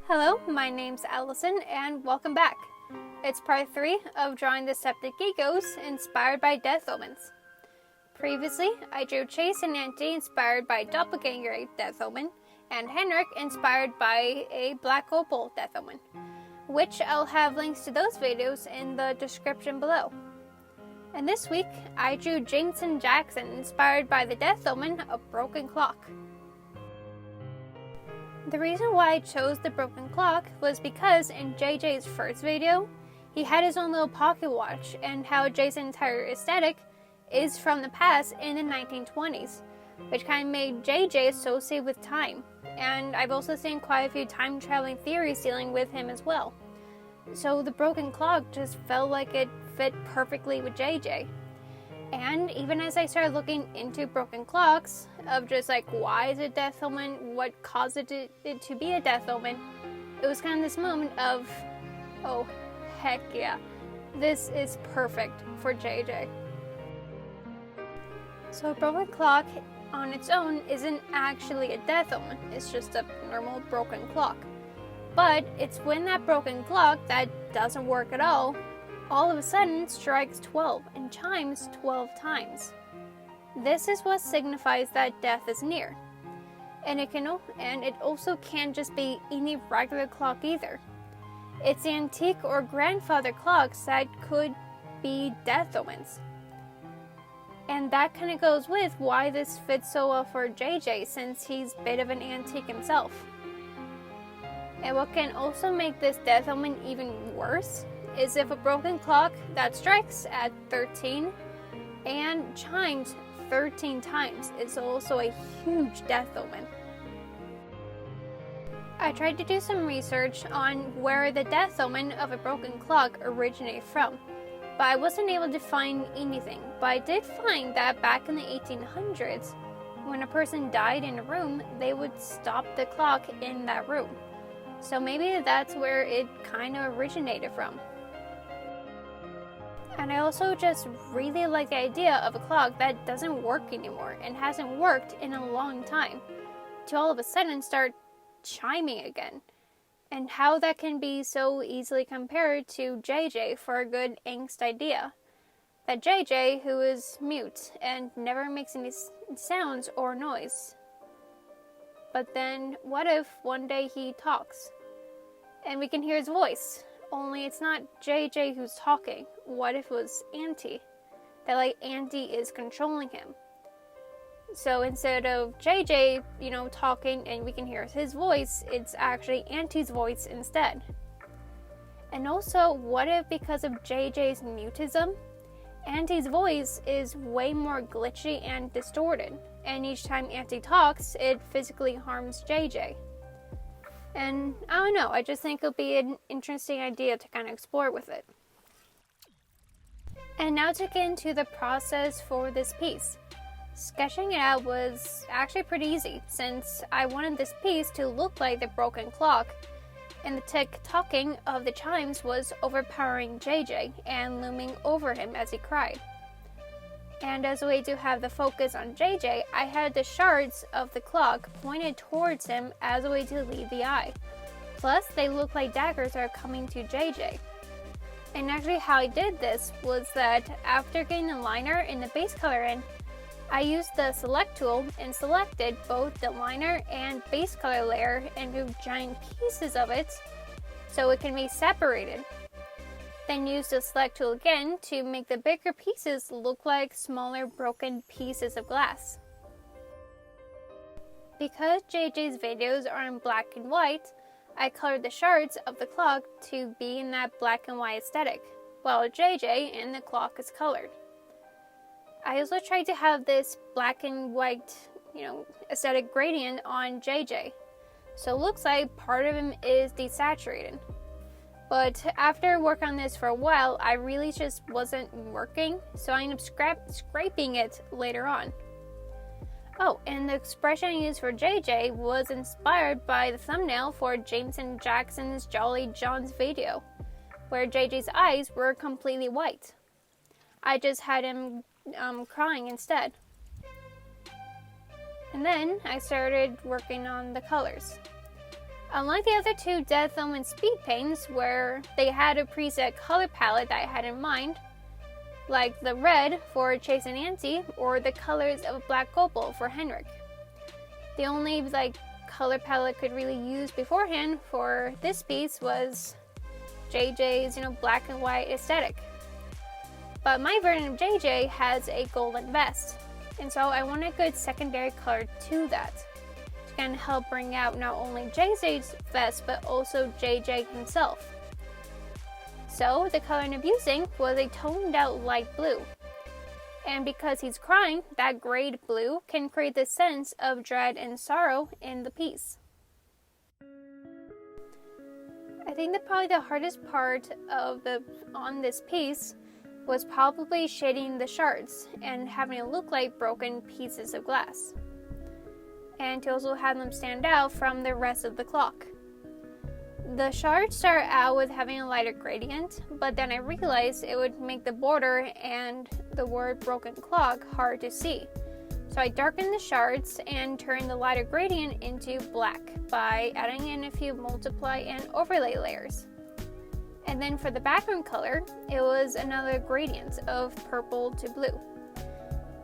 Hello, my name's Allison and welcome back. It's part 3 of drawing the Septic Egos inspired by Death Omens. Previously, I drew Chase and Auntie inspired by Doppelganger Death Omen, and Henrik inspired by a Black Opal Death Omen, which I'll have links to those videos in the description below. And this week, I drew Jameson Jackson inspired by the Death Omen of Broken Clock. The reason why I chose the broken clock was because in JJ's first video, he had his own little pocket watch and how Jason's entire aesthetic is from the past in the 1920s, which kind of made JJ associate with time. And I've also seen quite a few time traveling theories dealing with him as well. So the broken clock just felt like it fit perfectly with JJ. And even as I started looking into broken clocks, of just like, why is it Death Omen? What caused it to be a Death Omen? It was kind of this moment of, oh, heck yeah, this is perfect for JJ. So a broken clock on its own isn't actually a Death Omen, it's just a normal broken clock. But it's when that broken clock that doesn't work at all of a sudden strikes 12 and chimes 12 times. This is what signifies that death is near. And it also can't just be any regular clock either. It's antique or grandfather clocks that could be Death Omens. And that kind of goes with why this fits so well for JJ, since he's a bit of an antique himself. And what can also make this Death Omen even worse is if a broken clock that strikes at 13 and chimes 13 times is also a huge Death Omen. I tried to do some research on where the Death Omen of a broken clock originated from, but I wasn't able to find anything. But I did find that back in the 1800s, when a person died in a room, they would stop the clock in that room. So maybe that's where it kind of originated from. And I also just really like the idea of a clock that doesn't work anymore and hasn't worked in a long time to all of a sudden start chiming again. And how that can be so easily compared to JJ for a good angst idea. That JJ, who is mute and never makes any sounds or noise. But then what if one day he talks and we can hear his voice? Only it's not JJ who's talking. What if it was Auntie? That like Auntie is controlling him. So instead of JJ, talking and we can hear his voice, it's actually Auntie's voice instead. And also, what if because of JJ's mutism, Auntie's voice is way more glitchy and distorted, and each time Auntie talks, it physically harms JJ. And I don't know, I just think it'll be an interesting idea to kind of explore with it. And now to get into the process for this piece. Sketching it out was actually pretty easy, since I wanted this piece to look like the broken clock, and the tick-tocking of the chimes was overpowering JJ and looming over him as he cried. And as a way to have the focus on JJ, I had the shards of the clock pointed towards him as a way to lead the eye. Plus, they look like daggers are coming to JJ. And actually how I did this was that after getting the liner and the base color in, I used the select tool and selected both the liner and base color layer and moved giant pieces of it so it can be separated. Then use the select tool again to make the bigger pieces look like smaller broken pieces of glass. Because JJ's videos are in black and white, I colored the shards of the clock to be in that black and white aesthetic, while JJ and the clock is colored. I also tried to have this black and white, aesthetic gradient on JJ, so it looks like part of him is desaturated. But after working on this for a while, I really just wasn't working, so I ended up scraping it later on. Oh, and the expression I used for JJ was inspired by the thumbnail for Jameson Jackson's Jolly John's video, where JJ's eyes were completely white. I just had him crying instead. And then I started working on the colors. Unlike the other two Death Omen speed paints, where they had a preset color palette that I had in mind, like the red for Chase and Nancy, or the colors of Black Opal for Henrik. The only color palette I could really use beforehand for this piece was JJ's, black and white aesthetic. But my version of JJ has a golden vest, and so I want a good secondary color to that. Can help bring out not only JJ's vest but also JJ himself. So the color I ended up using was a toned out light blue. And because he's crying, that grayed blue can create this sense of dread and sorrow in the piece. I think that probably the hardest part on this piece was probably shading the shards and having it look like broken pieces of glass, and to also have them stand out from the rest of the clock. The shards start out with having a lighter gradient, but then I realized it would make the border and the word broken clock hard to see. So I darkened the shards and turned the lighter gradient into black by adding in a few multiply and overlay layers. And then for the background color, it was another gradient of purple to blue.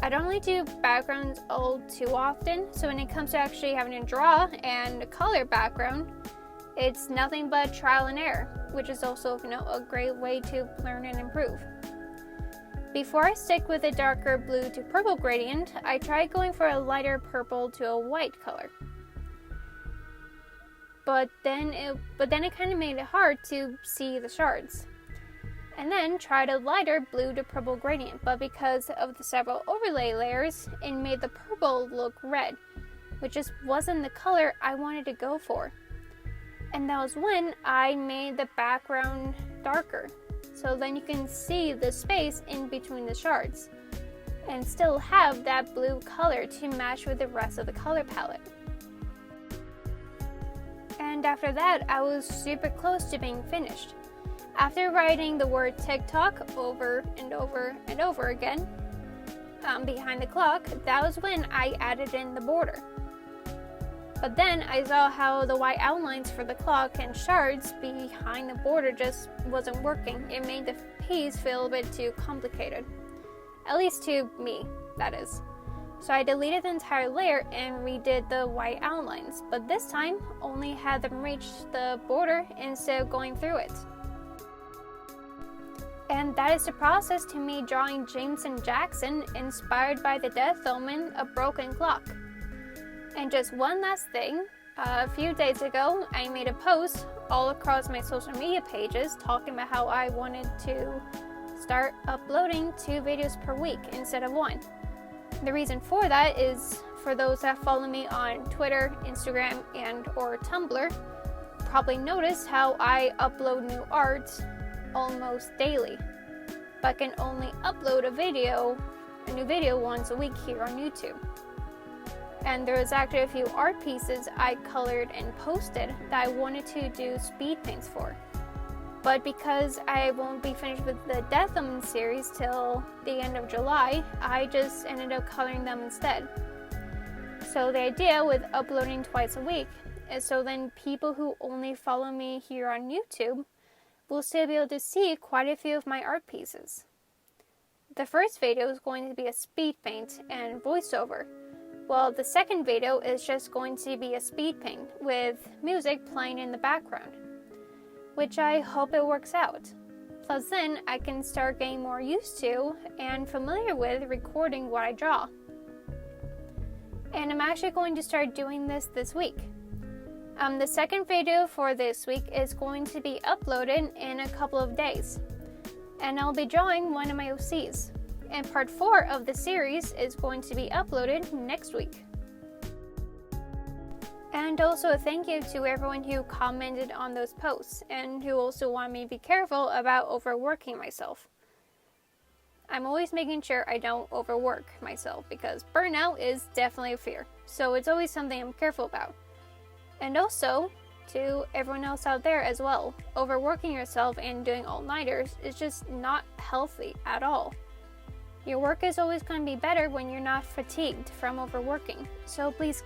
I don't really do backgrounds all too often, so when it comes to actually having to draw and color background, it's nothing but trial and error, which is also a great way to learn and improve. Before I stick with a darker blue to purple gradient, I tried going for a lighter purple to a white color. But then it kind of made it hard to see the shards. And then tried a lighter blue to purple gradient, but because of the several overlay layers, it made the purple look red, which just wasn't the color I wanted to go for. And that was when I made the background darker, so then you can see the space in between the shards, and still have that blue color to match with the rest of the color palette. And after that, I was super close to being finished. After writing the word TikTok over and over and over again behind the clock, that was when I added in the border. But then I saw how the white outlines for the clock and shards behind the border just wasn't working. It made the piece feel a bit too complicated. At least to me, that is. So I deleted the entire layer and redid the white outlines, but this time only had them reach the border instead of going through it. And that is the process to me drawing Jameson Jackson inspired by the Death Omen, A Broken Clock. And just one last thing, a few days ago I made a post all across my social media pages talking about how I wanted to start uploading 2 videos per week instead of 1. The reason for that is, for those that follow me on Twitter, Instagram, and or Tumblr, probably noticed how I upload new art almost daily, but I can only upload a new video once a week here on YouTube. And there was actually a few art pieces I colored and posted that I wanted to do speed paints for. But because I won't be finished with the Death Omen series till the end of July, I just ended up coloring them instead. So the idea with uploading twice a week is so then people who only follow me here on YouTube will still be able to see quite a few of my art pieces. The first video is going to be a speed paint and voiceover, while the second video is just going to be a speed paint with music playing in the background, which I hope it works out. Plus then I can start getting more used to and familiar with recording what I draw. And I'm actually going to start doing this week. The second video for this week is going to be uploaded in a couple of days, and I'll be drawing one of my OCs. And part 4 of the series is going to be uploaded next week. And also a thank you to everyone who commented on those posts and who also want me to be careful about overworking myself. I'm always making sure I don't overwork myself because burnout is definitely a fear. So it's always something I'm careful about. And also, to everyone else out there as well, overworking yourself and doing all-nighters is just not healthy at all. Your work is always going to be better when you're not fatigued from overworking. So please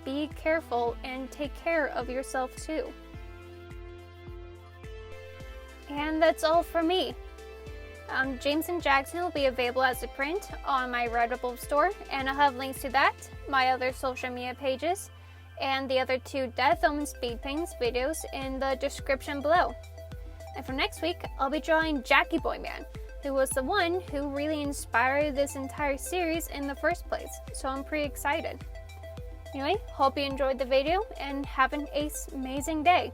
be careful and take care of yourself too. And that's all for me. Jameson Jackson will be available as a print on my Redbubble store, and I'll have links to that, my other social media pages, and the other 2 Death Omen speed paints videos in the description below. And for next week, I'll be drawing Jackie Boy Man, who was the one who really inspired this entire series in the first place, so I'm pretty excited. Anyway, hope you enjoyed the video and have an amazing day.